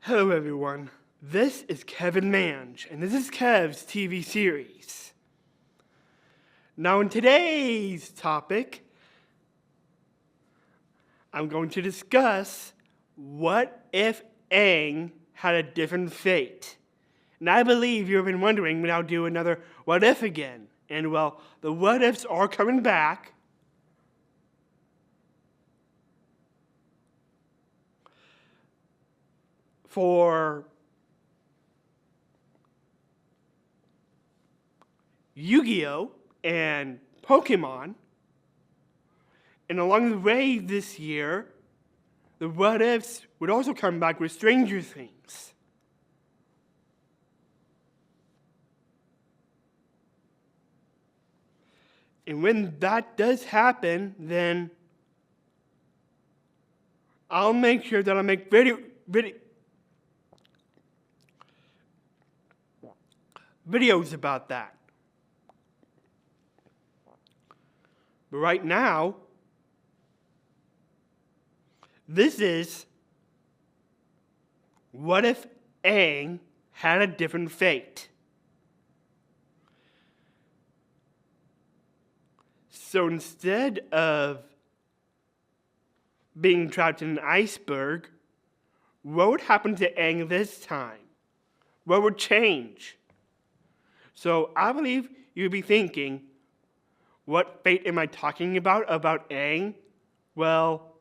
Hello everyone, this is Kevin Mange, and this is Kev's TV series. Now in today's topic, I'm going to discuss what if Aang had a different fate. And I believe you've been wondering when I'll do another what if again. And well, the what ifs are coming back. For Yu-Gi-Oh! And Pokemon. And along the way this year, the what ifs would also come back with Stranger Things. And when that does happen, then I'll make sure that I make videos about that. But right now, this is what if Aang had a different fate. So instead of being trapped in an iceberg, what would happen to Aang this time? What would change? So I believe you'd be thinking, what fate am I talking about Aang? Well,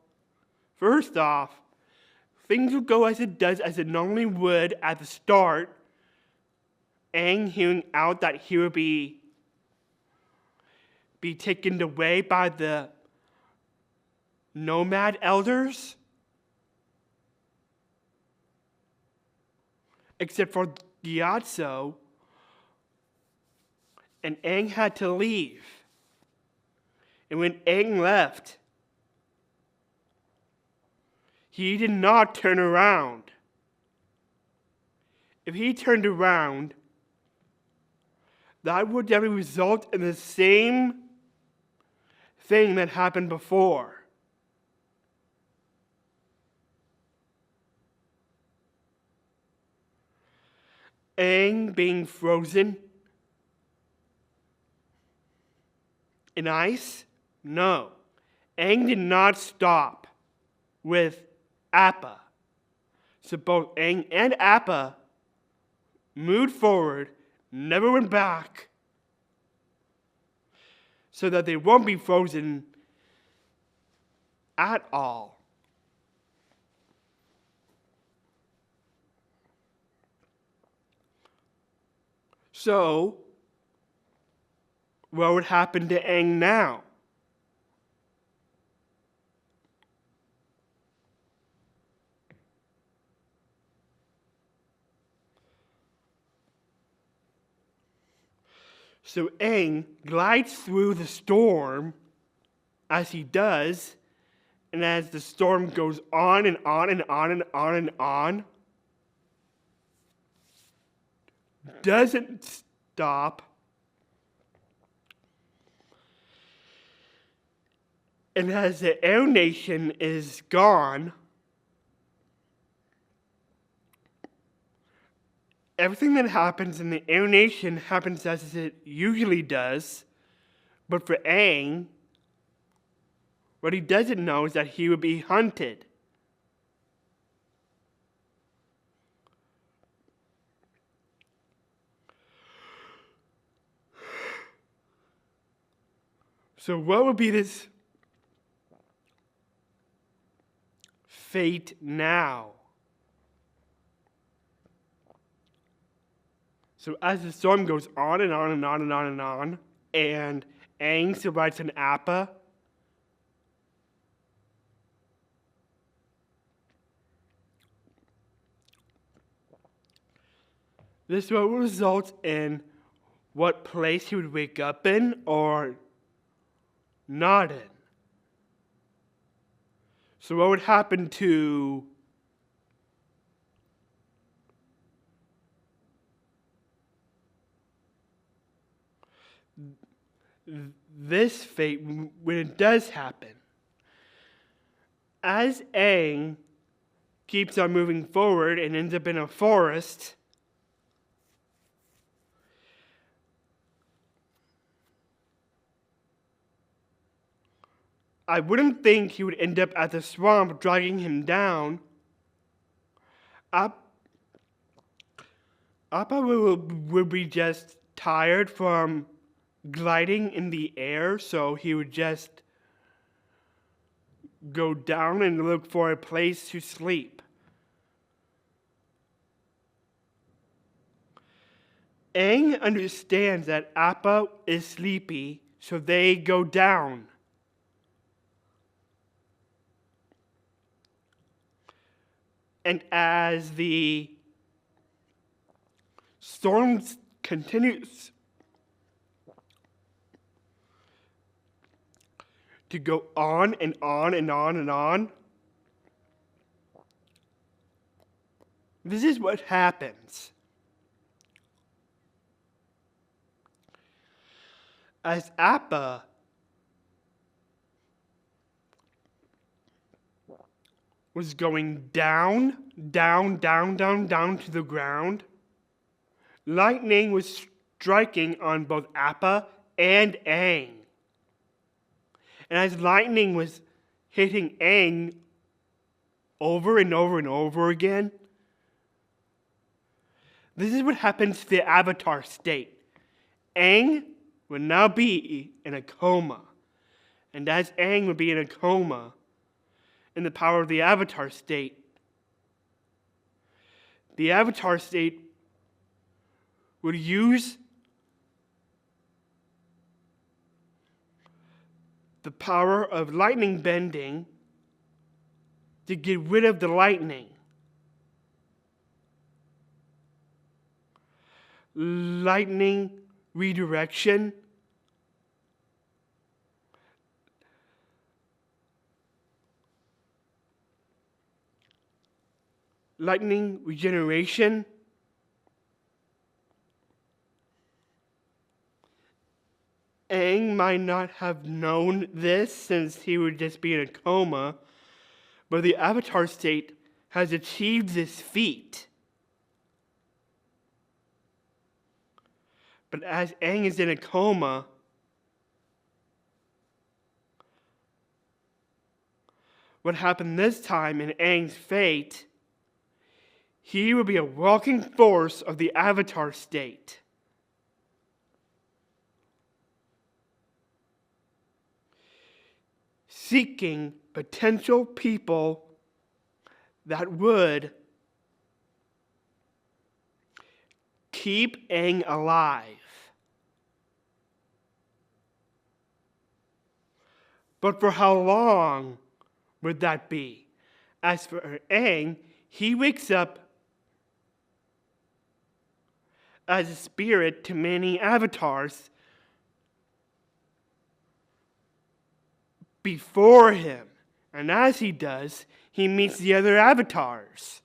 first off, things will go as it normally would at the start. Aang hearing out that he would be taken away by the nomad elders. Except for Gyatso, and Aang had to leave. And when Aang left, he did not turn around. If he turned around, that would definitely result in the same thing that happened before. Aang being frozen in ice? No. Aang did not stop with Appa. So both Aang and Appa moved forward, never went back, so that they won't be frozen at all. So, what would happen to Aang now? So Aang glides through the storm as he does, and as the storm goes on and on and on and on and on, doesn't stop, and as the Air Nation is gone, everything that happens in the Air Nation happens as it usually does, but for Aang, what he doesn't know is that he would be hunted. So what would be this fate now? So as the storm goes on and on and on and on and on, and Aang survives an Appa, this will result in what place he would wake up in or not in. So what would happen to this fate when it does happen? As Aang keeps on moving forward and ends up in a forest. I wouldn't think he would end up at the swamp dragging him down. Appa would be just tired from gliding in the air, so he would just go down and look for a place to sleep. Aang understands that Appa is sleepy, so they go down. And as the storm continues to go on and on and on and on, this is what happens. As Appa was going down to the ground, lightning was striking on both Appa and Aang. And as lightning was hitting Aang over and over and over again, this is what happens to the Avatar state. Aang would now be in a coma. And as Aang would be in a coma, in the power of the Avatar state, the Avatar state would use the power of lightning bending to get rid of the lightning. Lightning redirection. Lightning regeneration. Aang might not have known this since he would just be in a coma, but the Avatar state has achieved this feat. But as Aang is in a coma, what happened this time in Aang's fate, he will be a walking force of the Avatar state. Seeking potential people that would keep Aang alive. But for how long would that be? As for Aang, he wakes up as a spirit to many avatars before him. And as he does, he meets the other avatars.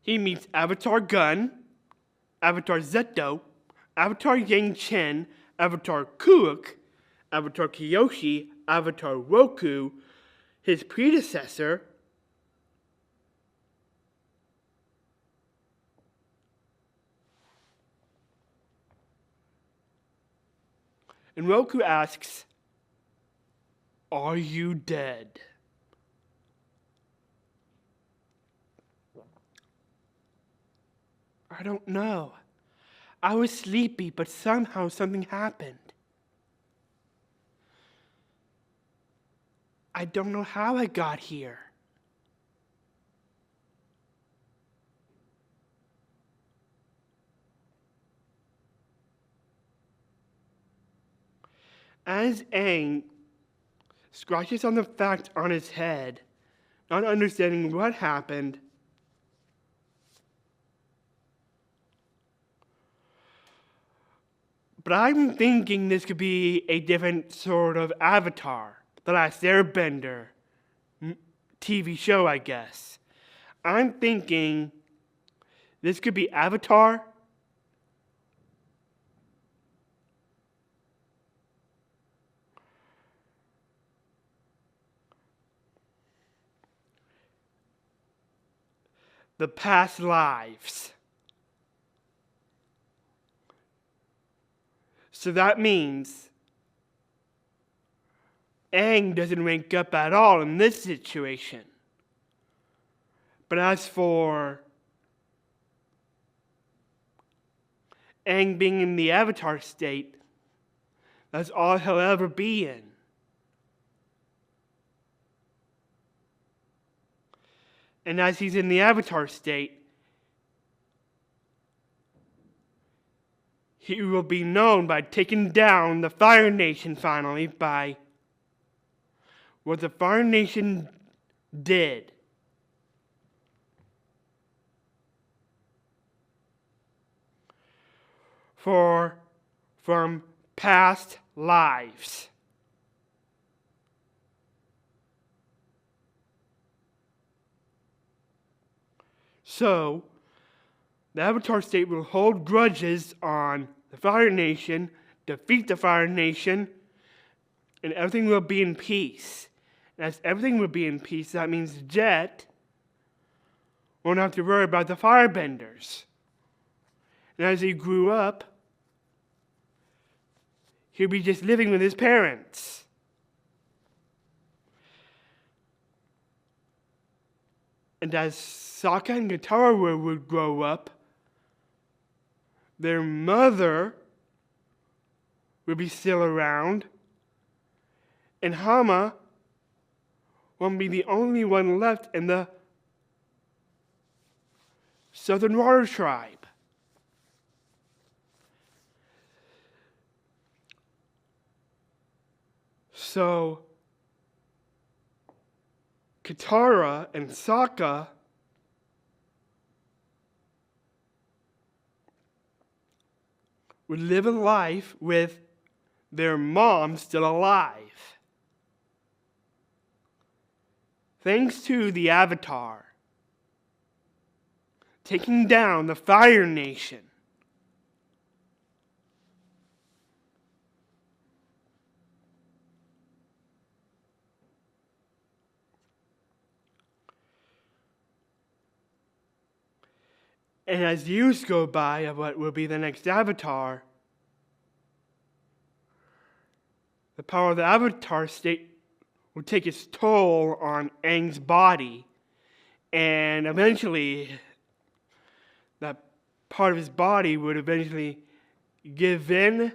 He meets Avatar Gun, Avatar Zeto, Avatar Yang Chen, Avatar Kuuk, Avatar Kyoshi, Avatar Roku, his predecessor, and Roku asks, "Are you dead?" I don't know. I was sleepy, but somehow something happened. I don't know how I got here. As Aang scratches on the fact on his head, not understanding what happened, but I'm thinking this could be a different sort of Avatar, The Last Airbender TV show, I guess. I'm thinking this could be Avatar the past lives. So that means Aang doesn't rank up at all in this situation. But as for Aang being in the Avatar state, that's all he'll ever be in. And as he's in the Avatar state, he will be known by taking down the Fire Nation finally by what the Fire Nation did. From past lives. So, the Avatar state will hold grudges on the Fire Nation, defeat the Fire Nation, and everything will be in peace. And as everything will be in peace, that means Jet won't have to worry about the Firebenders. And as he grew up, he'll be just living with his parents. And as Sokka and Katara would grow up, their mother would be still around, and Hama won't be the only one left in the Southern Water Tribe. So, Katara and Sokka would live a life with their mom still alive. Thanks to the Avatar taking down the Fire Nation. And as years go by of what will be the next Avatar, the power of the Avatar state will take its toll on Aang's body, and eventually that part of his body would eventually give in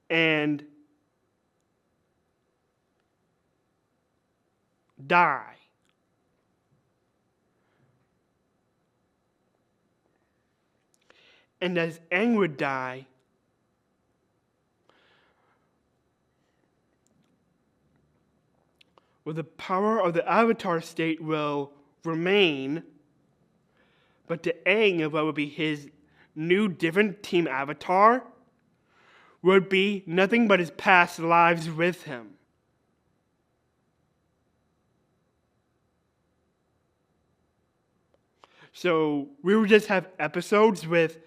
and die. And as Aang would die, well, the power of the Avatar state will remain, but to Aang, of what would be his new, different Team Avatar, would be nothing but his past lives with him. So we would just have episodes with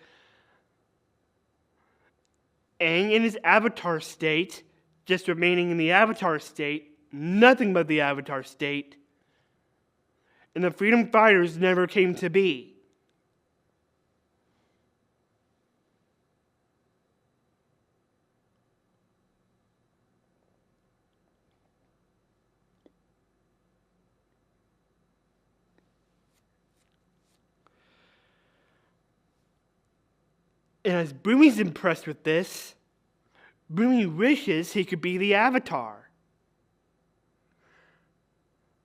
Aang in his Avatar state, just remaining in the Avatar state, nothing but the Avatar state, and the Freedom Fighters never came to be. And as Bumi's impressed with this, Bumi wishes he could be the Avatar.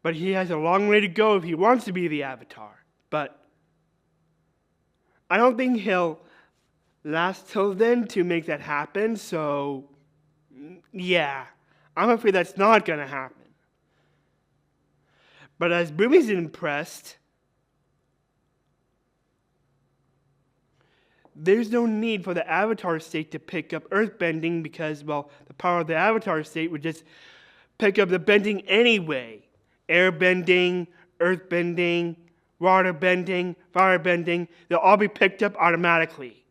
But he has a long way to go if he wants to be the Avatar. But I don't think he'll last till then to make that happen, so yeah, I'm afraid that's not going to happen. But as Bumi's impressed, there's no need for the Avatar state to pick up earthbending because, well, the power of the Avatar state would just pick up the bending anyway. Airbending, earthbending, waterbending, firebending, they'll all be picked up automatically.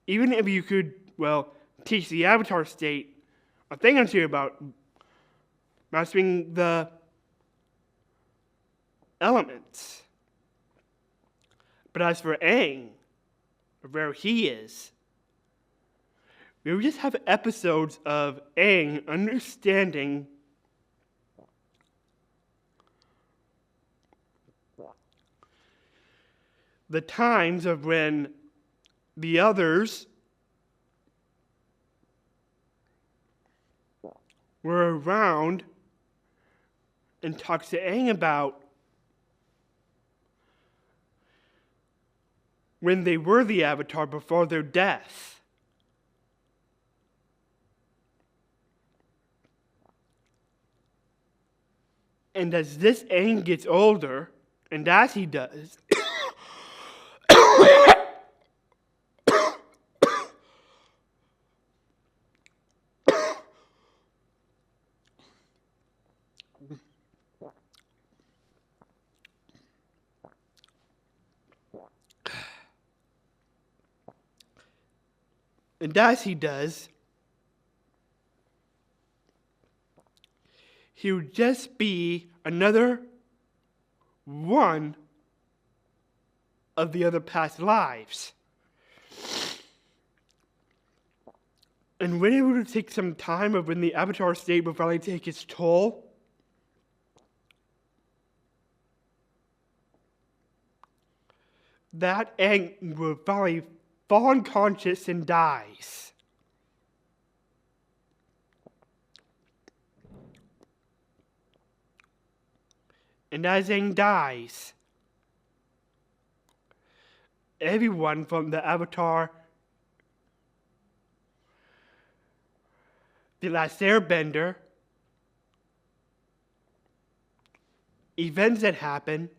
Even if you could, well, teach the Avatar state a thing or two about mastering the elements. But as for Aang, where he is, we would just have episodes of Aang understanding the times of when the others were around and talks to Aang about when they were the Avatar before their death. And as this Aang gets older, and as he does, he would just be another one of the other past lives. And when it would take some time of when the Avatar state would finally take its toll, that Aang would finally fall unconscious and dies. And as Aang dies, everyone from the Avatar the Last Airbender, events that happen,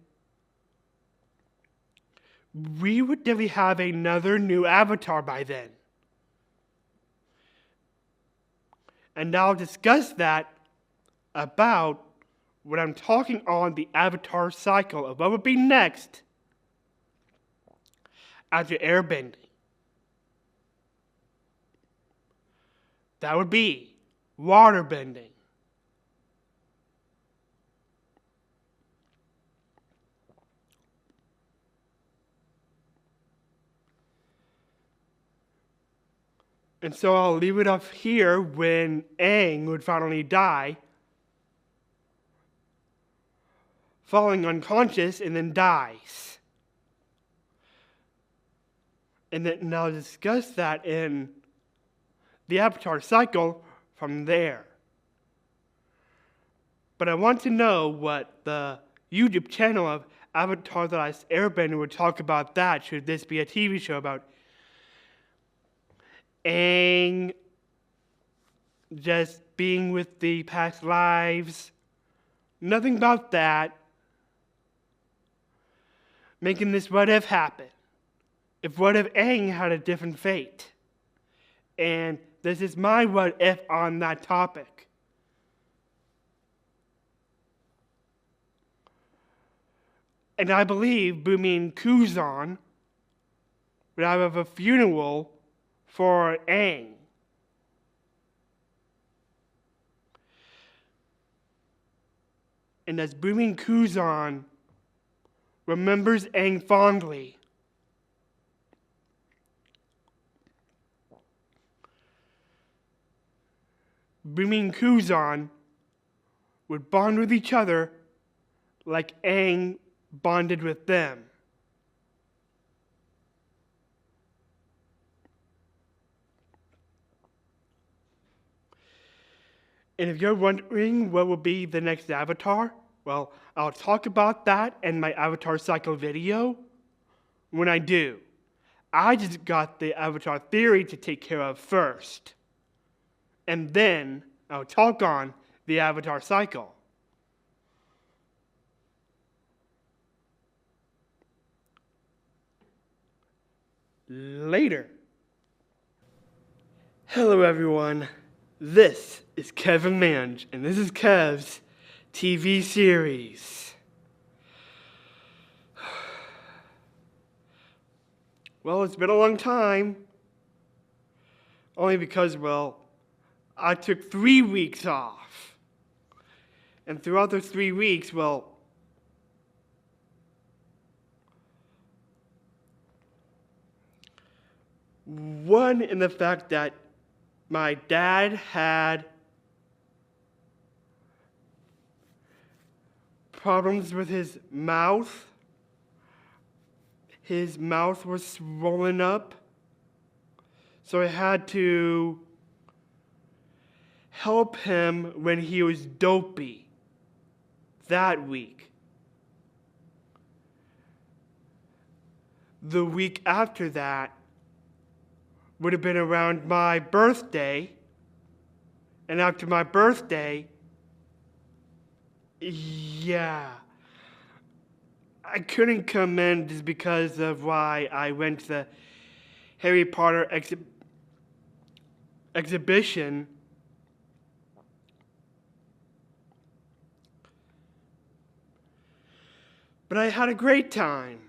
we would definitely have another new Avatar by then. And I'll discuss that about when I'm talking on the Avatar cycle of what would be next after airbending. That would be water bending. And so I'll leave it off here when Aang would finally die, falling unconscious and then dies. And then I'll discuss that in the Avatar cycle from there. But I want to know what the YouTube channel of Avatar the Last Airbender would talk about that, should this be a TV show about Aang just being with the past lives. Nothing about that. Making this what if happen. If what if Aang had a different fate. And this is my what if on that topic. And I believe Bumi and Kuzan would have a funeral for Aang. And as Bumi and Kuzan remembers Aang fondly, Bumi and Kuzan would bond with each other like Aang bonded with them. And if you're wondering what will be the next Avatar, well, I'll talk about that in my Avatar cycle video when I do. I just got the Avatar theory to take care of first. And then I'll talk on the Avatar cycle. Later. Hello everyone. This is Kevin Mange, and this is Kev's TV series. Well, it's been a long time. Only because, well, I took 3 weeks off. And throughout those 3 weeks, well, One, in the fact that my dad had problems with his mouth. His mouth was swollen up. So I had to help him when he was dopey that week. The week after that would have been around my birthday. And after my birthday, yeah, I couldn't come in just because of why I went to the Harry Potter exhibition. But I had a great time.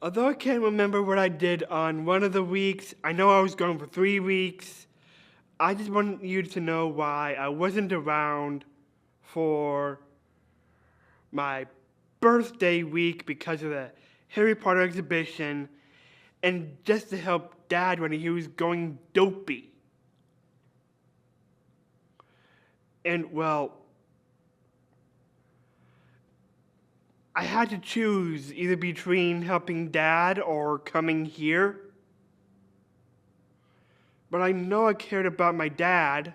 Although I can't remember what I did on one of the weeks, I know I was gone for 3 weeks. I just want you to know why I wasn't around for my birthday week because of the Harry Potter exhibition and just to help Dad when he was going dopey. And well, I had to choose either between helping Dad or coming here. But I know I cared about my dad.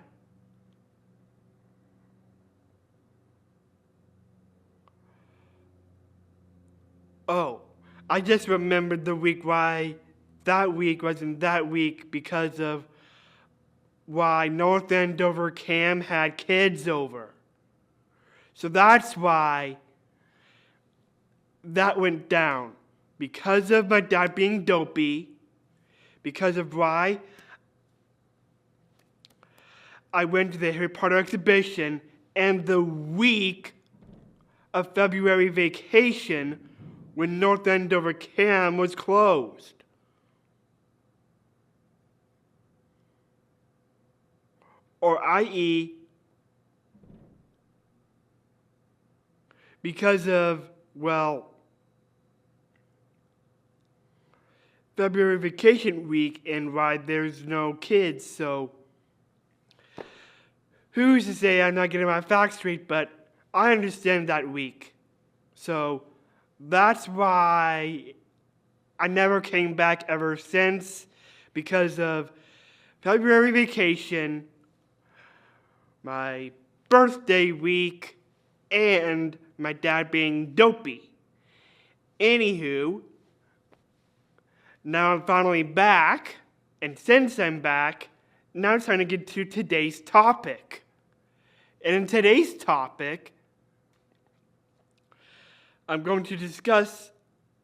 Oh, I just remembered the week why that week wasn't that week because of why North Andover Cam had kids over. So that's why that went down. Because of my dad being dopey, because of why I went to the Harry Potter exhibition, and the week of February vacation when North Andover Cam was closed. Or i.e., because of, well, February vacation week and why there's no kids, so who's to say I'm not getting my facts straight, but I understand that week. So that's why I never came back ever since, because of February vacation, my birthday week, and my dad being dopey. Anywho, now I'm finally back, and since I'm back, now it's time to get to today's topic. And in today's topic, I'm going to discuss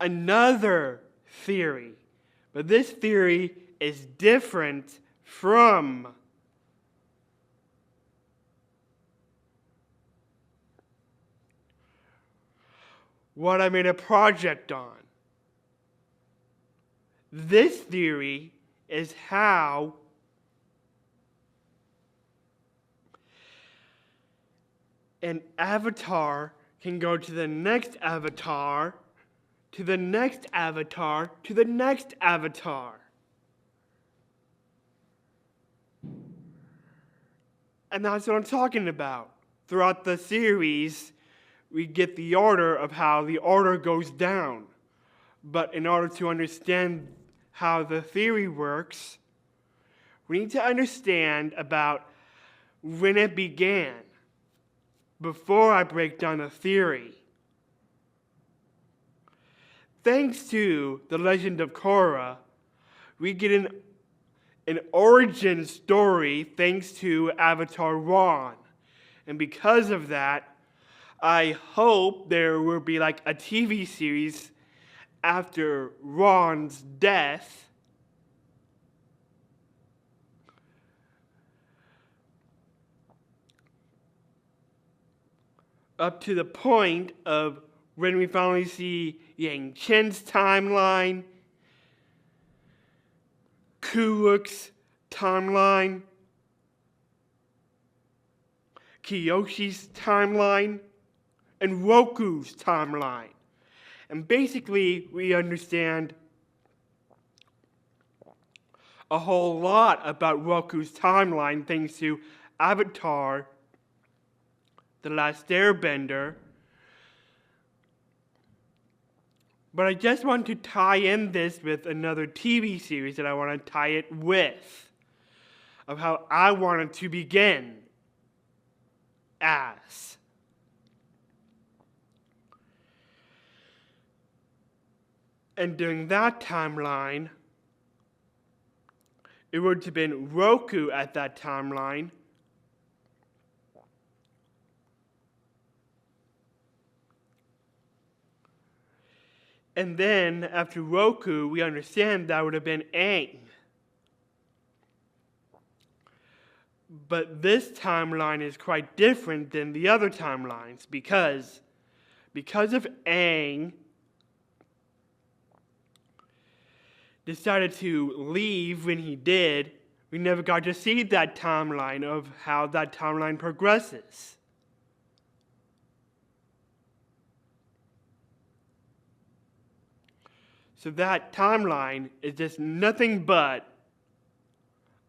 another theory. But this theory is different from what I made a project on. This theory is how an avatar can go to the next avatar, to the next avatar, to the next avatar. And that's what I'm talking about. Throughout the series, we get the order of how the order goes down. But in order to understand how the theory works, we need to understand about when it began, before I break down the theory. Thanks to the legend of Korra, we get an origin story thanks to Avatar Ron. And because of that, I hope there will be like a TV series after Ron's death. Up to the point of when we finally see Yang Chen's timeline, Kuruk's timeline, Kyoshi's timeline, and Roku's timeline. And basically, we understand a whole lot about Roku's timeline thanks to Avatar the Last Airbender. But I just want to tie in this with another TV series that I want to tie it with, of how I want it to begin as. And during that timeline, it would have been Roku at that timeline. And then, after Roku, we understand that would have been Aang. But this timeline is quite different than the other timelines because of Aang decided to leave when he did, we never got to see that timeline of how that timeline progresses. So that timeline is just nothing but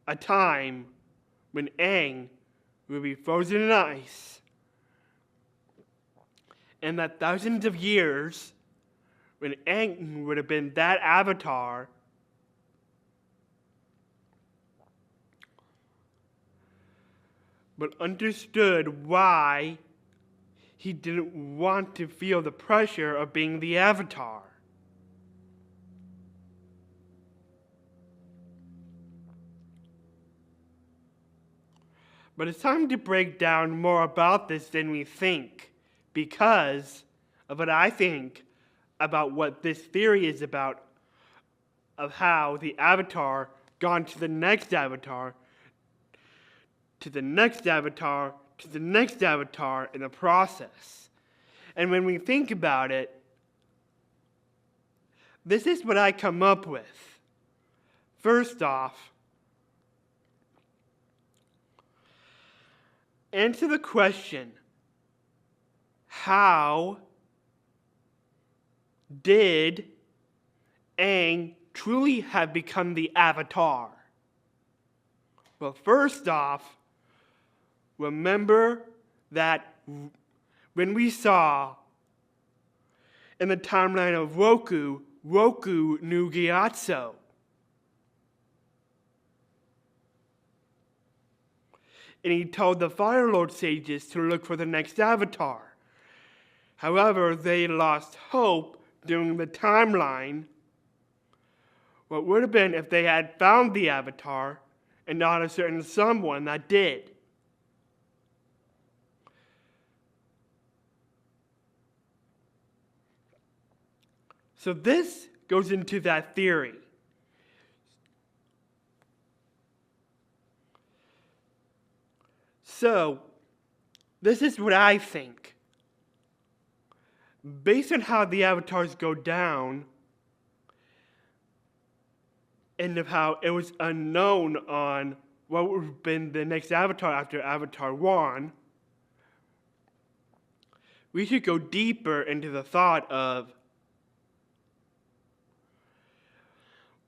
a time when Aang will be frozen in ice. And that thousands of years when Aang would have been that avatar, but understood why he didn't want to feel the pressure of being the avatar. But it's time to break down more about this than we think, because of what I think about what this theory is about, of how the avatar gone to the next avatar, to the next avatar, to the next avatar in the process. And when we think about it, this is what I come up with. First off, answer the question, how did Aang truly have become the avatar? Well, first off, remember that when we saw in the timeline of Roku, Roku knew Gyatso. And he told the Fire Lord sages to look for the next avatar. However, they lost hope during the timeline. What would have been if they had found the avatar and not a certain someone that did? So this goes into that theory. So, this is what I think. Based on how the avatars go down, and of how it was unknown on what would have been the next avatar after Avatar 1, we should go deeper into the thought of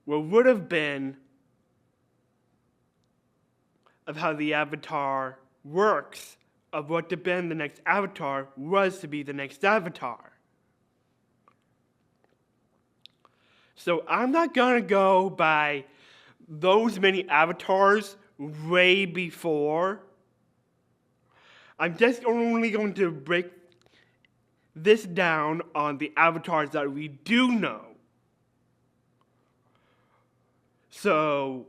what would have been of how the avatar works, of what to be the next avatar was to be the next avatar. So I'm not going to go by those many avatars way before. I'm just only going to break this down on the avatars that we do know. So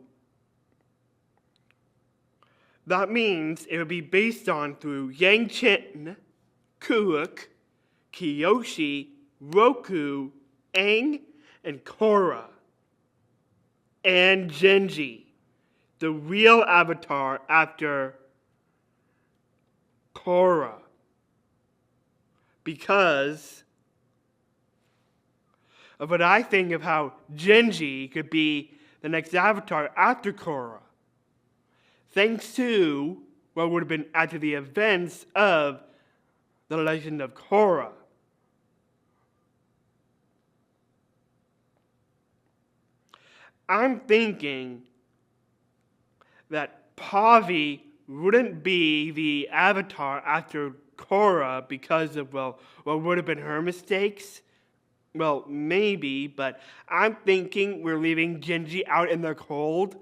that means it would be based on through Yang Chen, Kuruk, Kyoshi, Roku, Aang, and Korra, and Genji, the real avatar after Korra. Because of what I think of how Genji could be the next Avatar after Korra. Thanks to what would have been after the events of The Legend of Korra. I'm thinking that Pavi wouldn't be the Avatar after Korra because of, well, what would have been her mistakes. Well, maybe, but I'm thinking we're leaving Genji out in the cold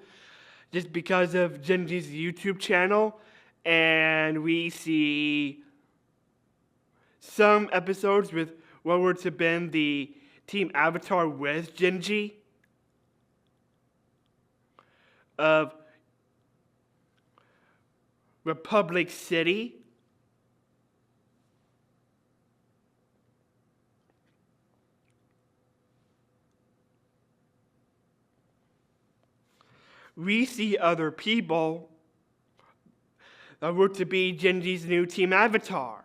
just because of Genji's YouTube channel, and we see some episodes with what would have been the Team Avatar with Genji of Republic City. We see other people that were to be Genji's new Team Avatar.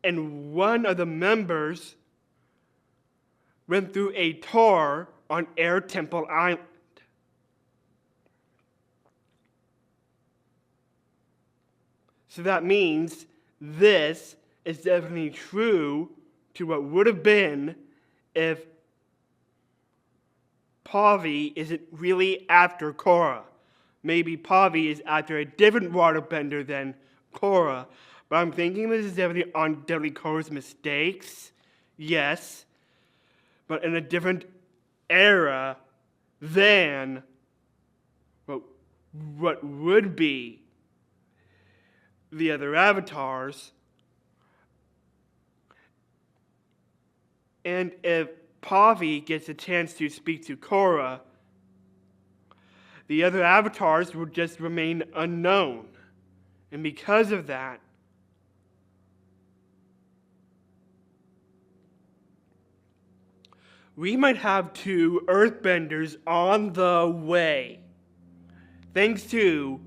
And one of the members went through a tour on Air Temple Island. So that means this is definitely true to what would have been if Pavi isn't really after Korra. Maybe Pavi is after a different waterbender than Korra, but I'm thinking this is definitely on Deadly Korra's mistakes, yes, but in a different era than what would be the other avatars. And if Pavi gets a chance to speak to Korra, the other avatars would just remain unknown. And because of that, we might have 2 earthbenders on the way. Thanks to,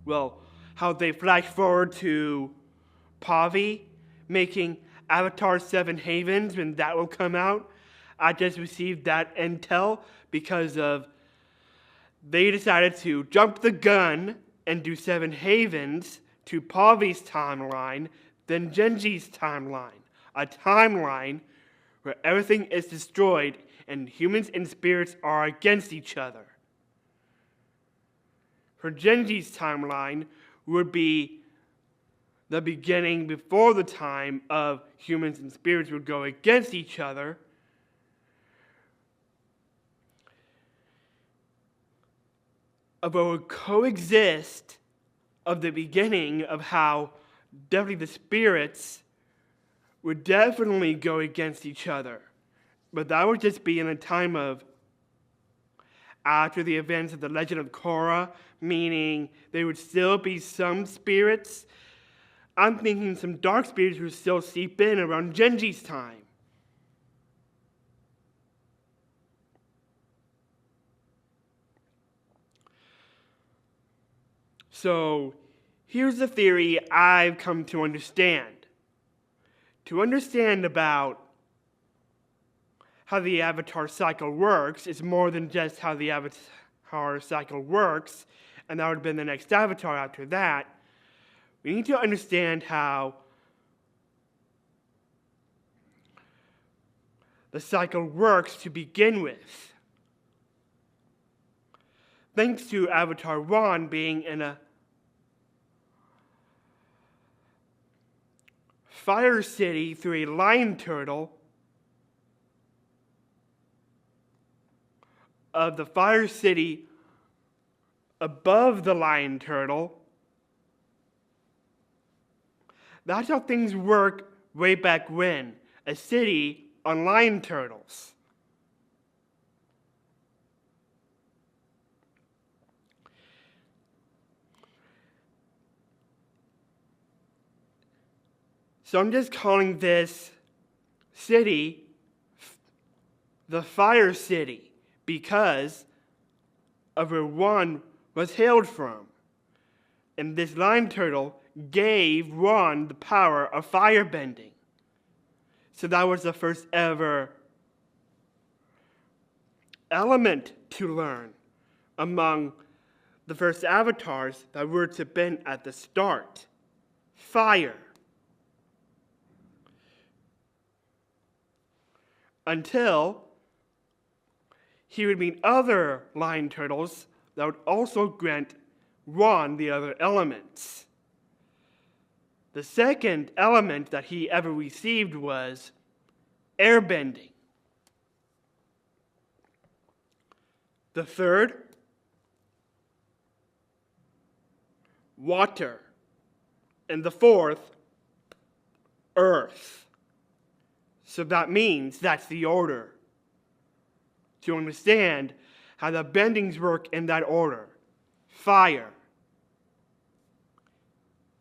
well, how they flash forward to Pavi making Avatar 7 Havens when that will come out. I just received that intel because of they decided to jump the gun and do 7 Havens to Pavi's timeline, then Genji's timeline. A timeline where everything is destroyed and humans and spirits are against each other. For Genji's timeline would be the beginning before the time of humans and spirits would go against each other. But would coexist of the beginning of how definitely the spirits would definitely go against each other. But that would just be in a time of after the events of the Legend of Korra, meaning there would still be some spirits. I'm thinking some dark spirits would still seep in around Genji's time. So here's the theory I've come to understand. To understand about how the Avatar cycle works is more than just how the Avatar cycle works, and that would have been the next Avatar after that. We need to understand how the cycle works to begin with. Thanks to Avatar 1 being in a fire city through a lion turtle, of the fire city above the lion turtle. That's how things work way back when. A city on lion turtles. So I'm just calling this city the Fire City because of where one was hailed from. And this lion turtle gave Ron the power of firebending. So that was the first ever element to learn among the first avatars that were to have been at the start. Fire. Until he would meet other lion turtles that would also grant Ron the other elements. The second element that he ever received was airbending. The third, water. And the fourth, earth. So that means that's the order. To understand how the bendings work in that order: fire,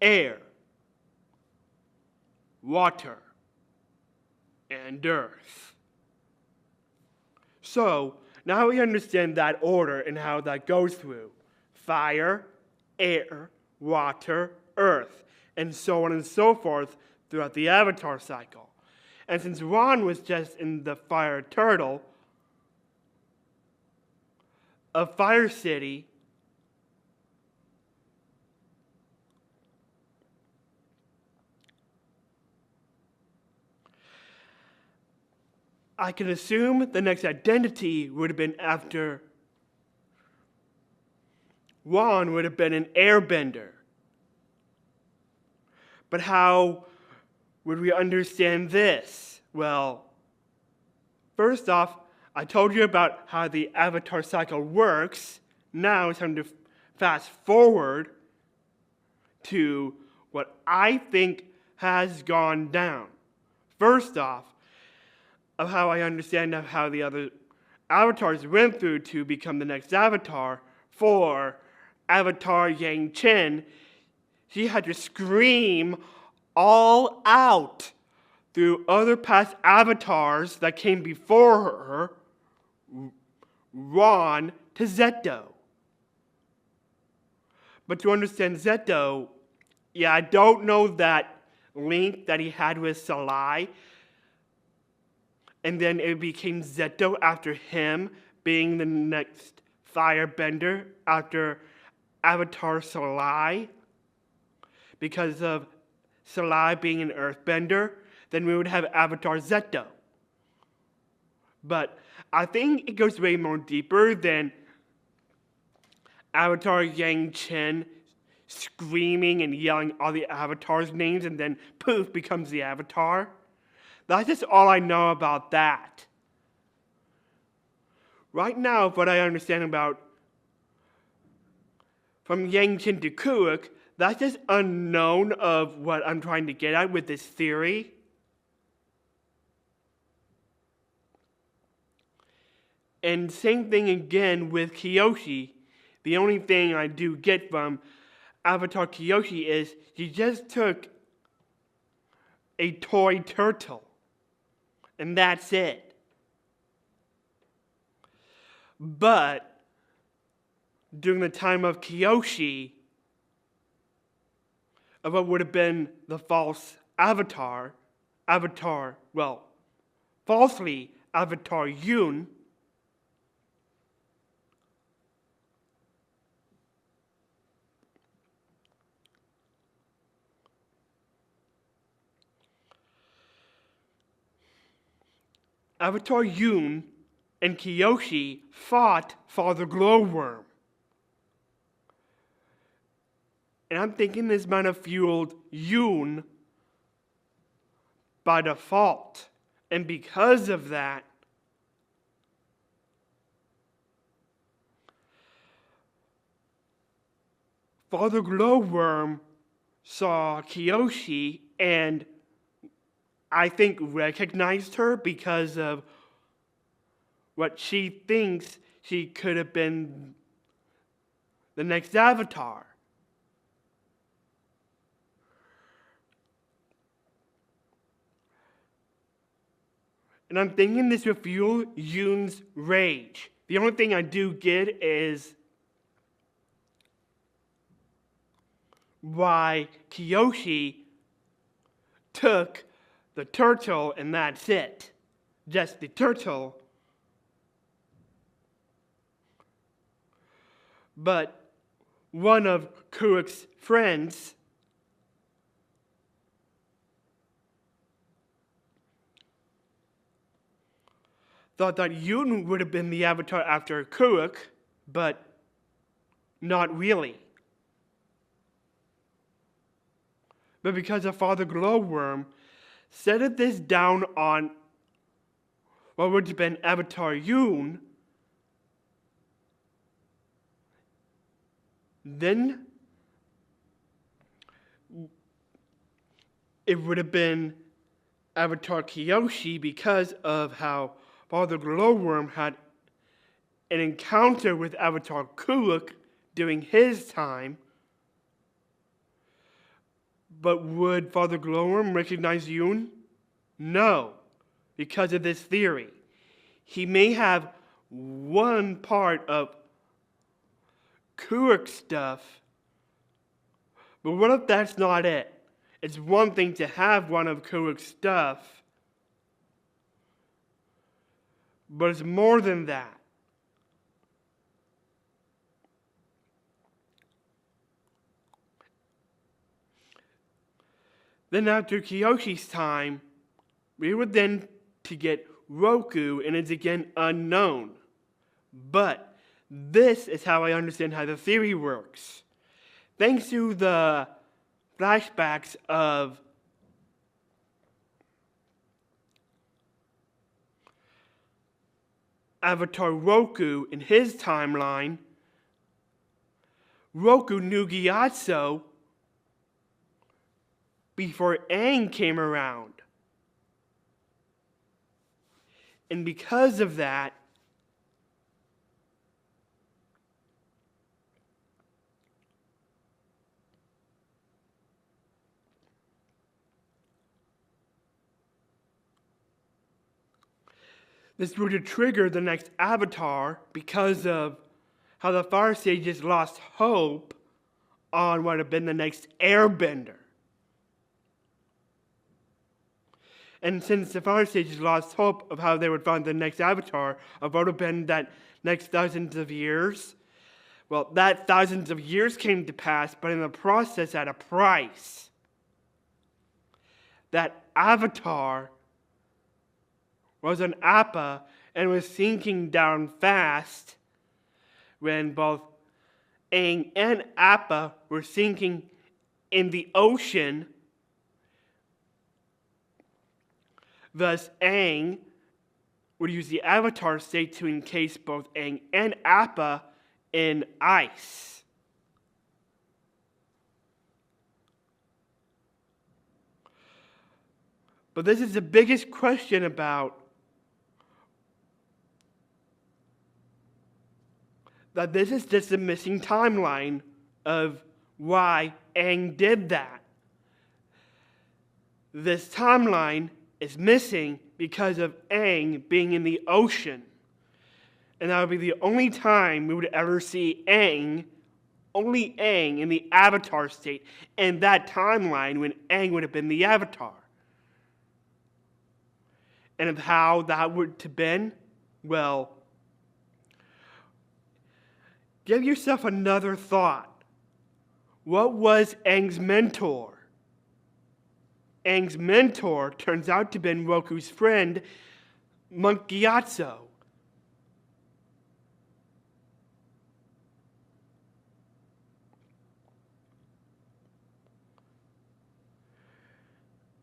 air, water, and earth. So now we understand that order and how that goes through: fire, air, water, earth, and so on and so forth throughout the Avatar cycle. And since Ron was just in the fire turtle, a fire city I can assume the next identity would have been after Ron would have been an airbender. But how would we understand this? Well, first off, I told you about how the Avatar cycle works. Now it's time to fast forward to what I think has gone down. First off, of how I understand how the other avatars went through to become the next avatar. For Avatar Yang Chen, she had to scream all out through other past avatars that came before her, Ron to Zeto. But to understand Zeto, I don't know that link that he had with Salai, and then it became Zeto after him being the next firebender after Avatar Salai. Because of Salai being an earthbender, then we would have Avatar Zeto. But I think it goes way more deeper than Avatar Yang Chen screaming and yelling all the avatars' names and then poof becomes the avatar. That's just all I know about that. Right now, what I understand about from Yang Chen to Kuruk, that's just unknown of what I'm trying to get at with this theory. And same thing again with Kyoshi. The only thing I do get from Avatar Kyoshi is he just took a toy turtle. And that's it. But during the time of Kyoshi, of what would have been the false avatar, falsely Avatar Yoon, Avatar Yoon and Kyoshi fought Father Glowworm. And I'm thinking this might have fueled Yoon by default. And because of that, Father Glowworm saw Kyoshi and I think recognized her because of what she thinks she could have been the next avatar. And I'm thinking this will fuel Yoon's rage. The only thing I do get is why Kyoshi took the turtle and that's it. Just the turtle. But one of Kuruk's friends thought that Yoon would have been the Avatar after Kuruk, but not really. But because of Father Glowworm set this down on what would have been Avatar Yoon, then it would have been Avatar Kyoshi because of how Father Glowworm had an encounter with Avatar Kuruk during his time. But would Father Glowworm recognize Yoon? No, because of this theory. He may have one part of Kuruk stuff, but what if that's not it? It's one thing to have one of Kuruk's stuff, but it's more than that. Then after Kyoshi's time, we were then to get Roku, and it's again unknown. But this is how I understand how the theory works. Thanks to the flashbacks of Avatar Roku in his timeline, Roku knew Gyatso before Aang came around. And because of that, this would trigger the next Avatar because of how the Fire Sages lost hope on what would have been the next Airbender. And since the Fire Sages lost hope of how they would find the next Avatar, of what would have been that next thousands of years, well, that thousands of years came to pass, but in the process at a price. That Avatar was an Appa and was sinking down fast when both Aang and Appa were sinking in the ocean. Thus, Aang would use the Avatar state to encase both Aang and Appa in ice. But this is the biggest question about that this is just a missing timeline of why Aang did that. This timeline is missing because of Aang being in the ocean. And that would be the only time we would ever see Aang, only Aang in the Avatar state, and that timeline when Aang would have been the Avatar. And of how that would have been, well, give yourself another thought. What was Aang's mentor? Aang's mentor turns out to have been Roku's friend, Monk Gyatso.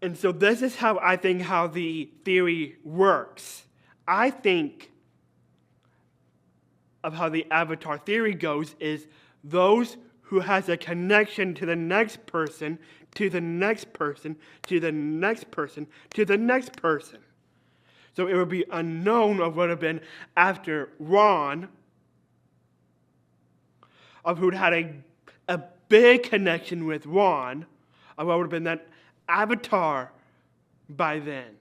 And so this is how I think how the theory works. I think of how the Avatar theory goes is those who has a connection to the next person, to the next person, to the next person, to the next person. So it would be unknown of what would have been after Ron, of who'd had a big connection with Ron, of what would have been that Avatar by then.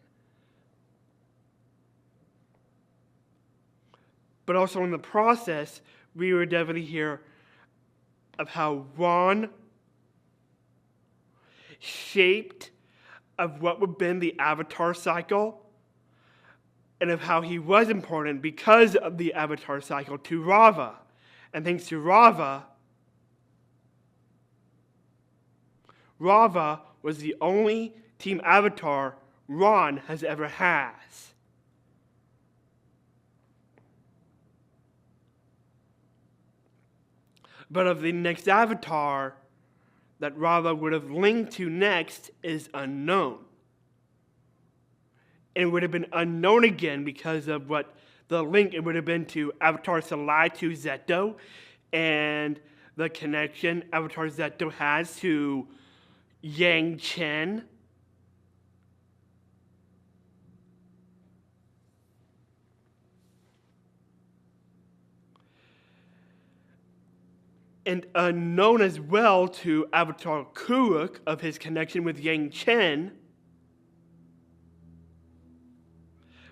But also in the process, we would definitely hear of how Ron shaped of what would have been the Avatar cycle, and of how he was important because of the Avatar cycle to Rava, And thanks to Rava, Rava was the only Team Avatar Ron has ever has. But of the next Avatar that Rava would have linked to next is unknown. And it would have been unknown again because of what the link it would have been to Avatar Salai to Zeto and the connection Avatar Zeto has to Yang Chen. And unknown as well to Avatar Kuruk of his connection with Yang Chen.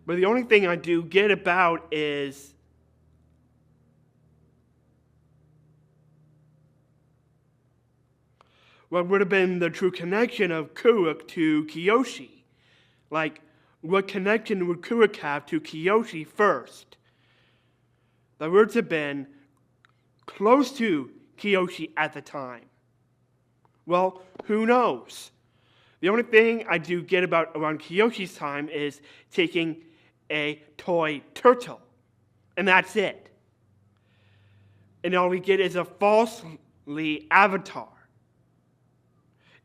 But the only thing I do get about is what would have been the true connection of Kuruk to Kyoshi. Like, what connection would Kuruk have to Kyoshi first? The words have been close to Kyoshi at the time. Well, who knows? The only thing I do get about around Kyoshi's time is taking a toy turtle. And that's it. And all we get is a falsely avatar.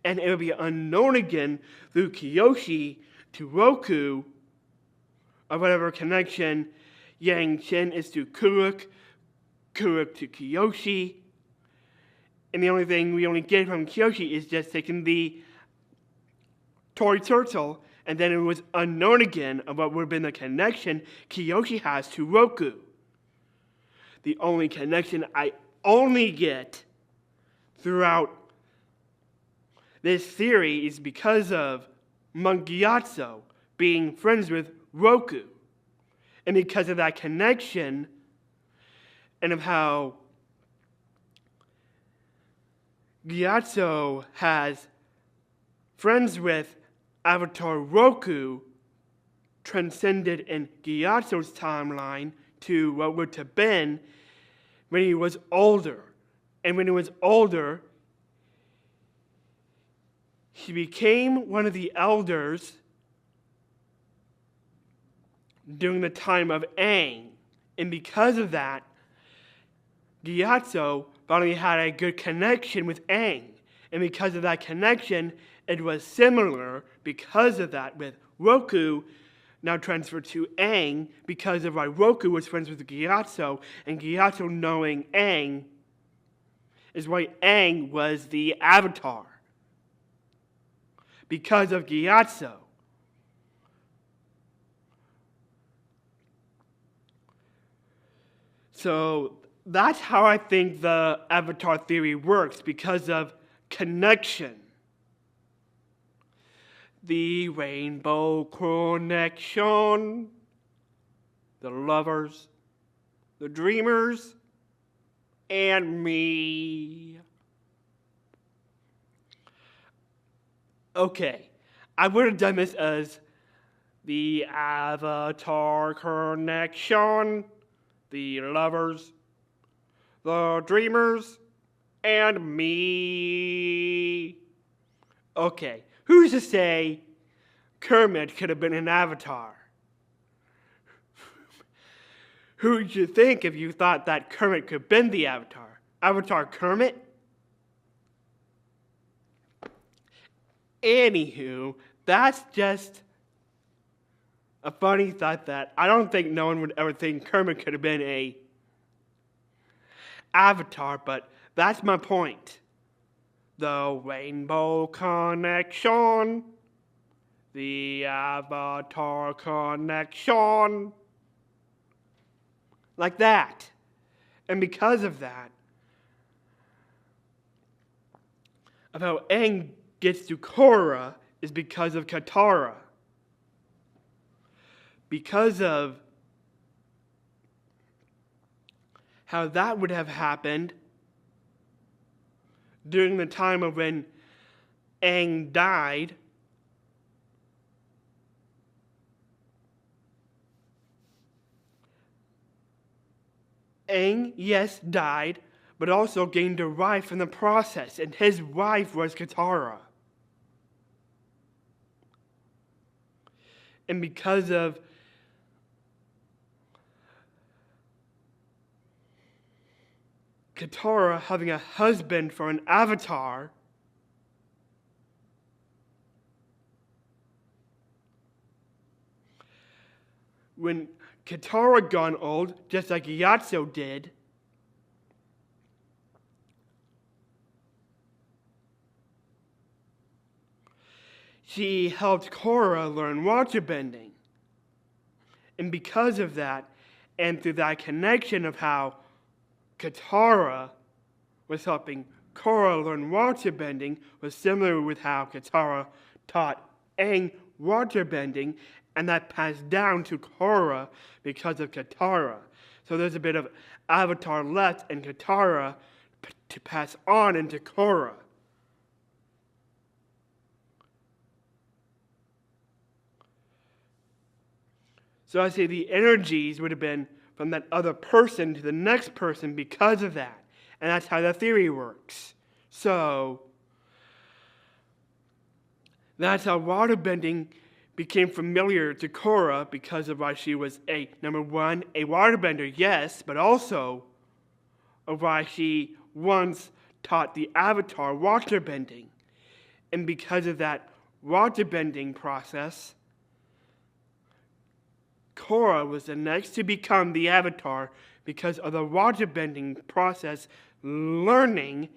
And it will be unknown again through Kyoshi to Roku, or whatever connection Yang Chen is to Kuruk, Kuruk to Kyoshi. And the only thing we only get from Kyoshi is just taking the toy turtle, and then it was unknown again of what would have been the connection Kyoshi has to Roku. The only connection I only get throughout this theory is because of Monk Gyatso being friends with Roku. And because of that connection, and of how Gyatso has friends with Avatar Roku transcended in Gyatso's timeline to what would have been when he was older. And when he was older, he became one of the elders during the time of Aang. And because of that, Gyatso finally had a good connection with Aang. And because of that connection, it was similar because of that with Roku now transferred to Aang because of why Roku was friends with Gyatso, and Gyatso knowing Aang is why Aang was the Avatar. Because of Gyatso. So that's how I think the Avatar theory works, because of connection. The rainbow connection, the lovers, the dreamers, and me. Okay, I would have done this as the Avatar connection, the lovers, the dreamers, and me. Okay, who's to say Kermit could have been an avatar? Who'd you think if you thought that Kermit could have been the avatar? Avatar Kermit? Anywho, that's just a funny thought that I don't think no one would ever think Kermit could have been a avatar, but that's my point. The rainbow connection, the avatar connection, like that. And because of that, of how Aang gets to Korra is because of Katara. Because of how that would have happened during the time of when Aang died, Aang, yes, died, but also gained a wife in the process, and his wife was Katara. And because of Katara having a husband for an avatar, when Katara got old, just like Gyatso did, she helped Korra learn waterbending. And because of that, and through that connection of how Katara was helping Korra learn waterbending, was similar with how Katara taught Aang waterbending, and that passed down to Korra because of Katara. So there's a bit of Avatar left and Katara to pass on into Korra. So I say the energies would have been from that other person to the next person because of that. And that's how the theory works. So that's how waterbending became familiar to Korra because of why she was number one, a waterbender, yes, but also of why she once taught the Avatar waterbending. And because of that waterbending process, Korra was the next to become the Avatar because of the waterbending process, learning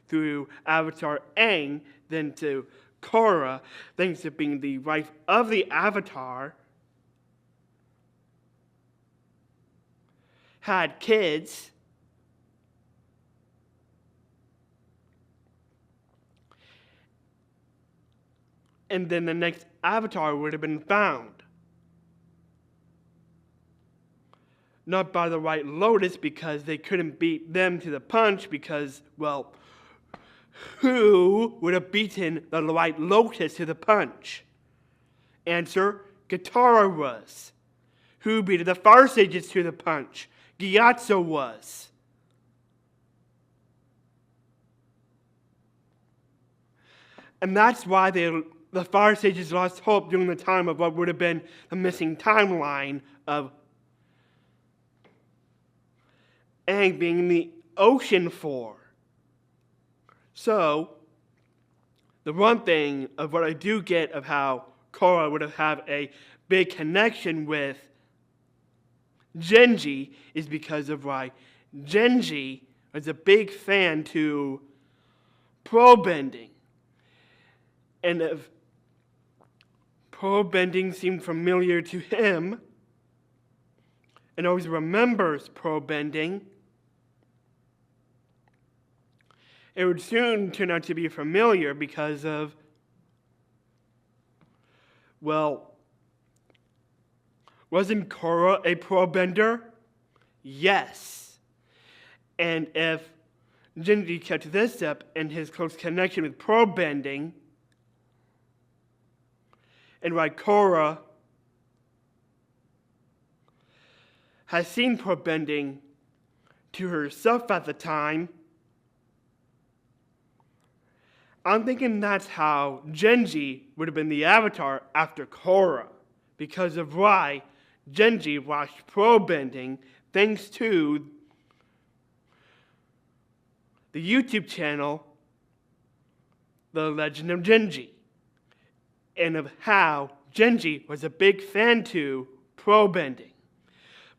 through Avatar Aang, then to Korra, thanks to being the wife of the Avatar, had kids, and then the next Avatar would have been found. Not by the White Lotus, because they couldn't beat them to the punch, because, well, who would have beaten the White Lotus to the punch? Answer, Katara was. Who beat the Far Sages to the punch? Gyatso was. And that's why the Far Sages lost hope during the time of what would have been the missing timeline of Aang being in the ocean for. So, the one thing of what I do get of how Korra would have a big connection with Genji is because of why Genji was a big fan to pro bending. And if pro bending seemed familiar to him, and always remembers pro bending, it would soon turn out to be familiar because of, well, wasn't Korra a pro bender? Yes. And if Genji kept this up and his close connection with pro bending, and why Korra has seen pro bending to herself at the time, I'm thinking that's how Genji would have been the Avatar after Korra, because of why Genji watched pro bending thanks to the YouTube channel The Legend of Genji, and of how Genji was a big fan to pro bending.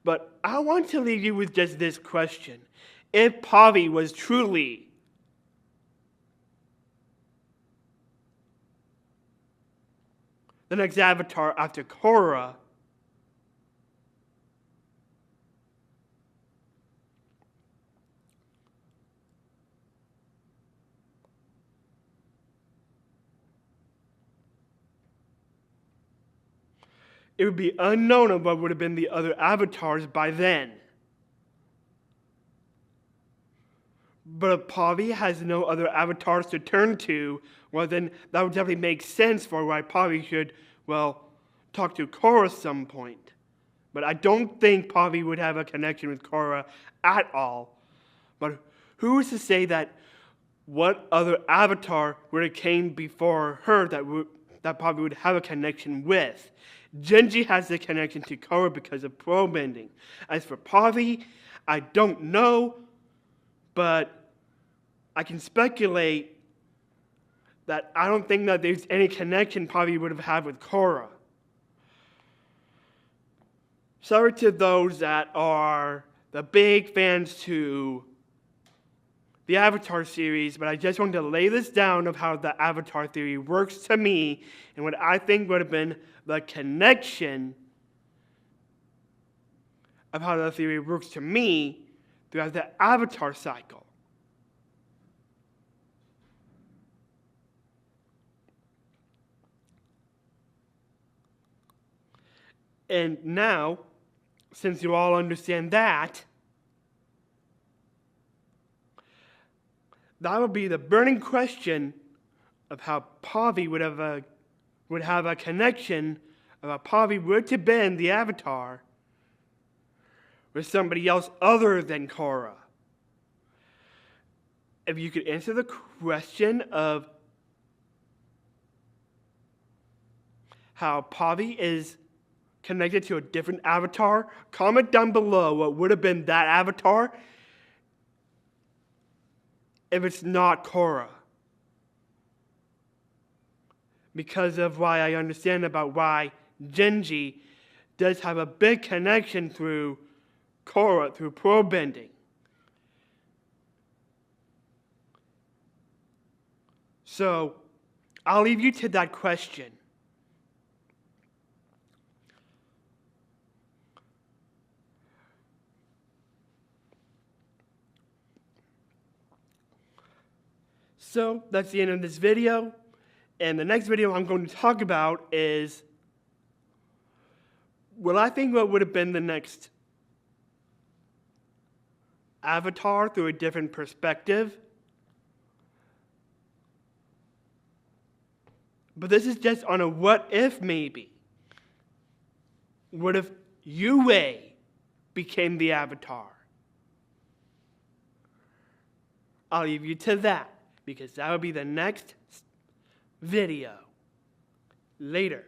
But I want to leave you with just this question. If Pavi was truly the next Avatar after Korra, it would be unknown of what would have been the other avatars by then. But if Pavi has no other avatars to turn to, well then that would definitely make sense for why Pavi should, well, talk to Korra at some point. But I don't think Pavi would have a connection with Korra at all. But who is to say that what other avatar would have came before her that Pavi would have a connection with? Genji has the connection to Korra because of pearl bending. As for Pavi, I don't know, but I can speculate that I don't think that there's any connection Pavi would have had with Korra. Sorry to those that are the big fans to the Avatar series, but I just wanted to lay this down of how the Avatar theory works to me and what I think would have been the connection of how the theory works to me throughout the Avatar cycle. And now, since you all understand that, that would be the burning question of how Pavi would have a connection of how Pavi would have been the Avatar with somebody else other than Korra. If you could answer the question of how Pavi is connected to a different avatar, comment down below what would have been that avatar if it's not Korra. Because of why I understand about why Genji does have a big connection through Korra, through pearl bending. So, I'll leave you to that question. So, that's the end of this video. And the next video I'm going to talk about is, well, I think what would have been the next Avatar through a different perspective. But this is just on a what if maybe. What if Yue became the Avatar? I'll leave you to that, because that will be the next video. Later.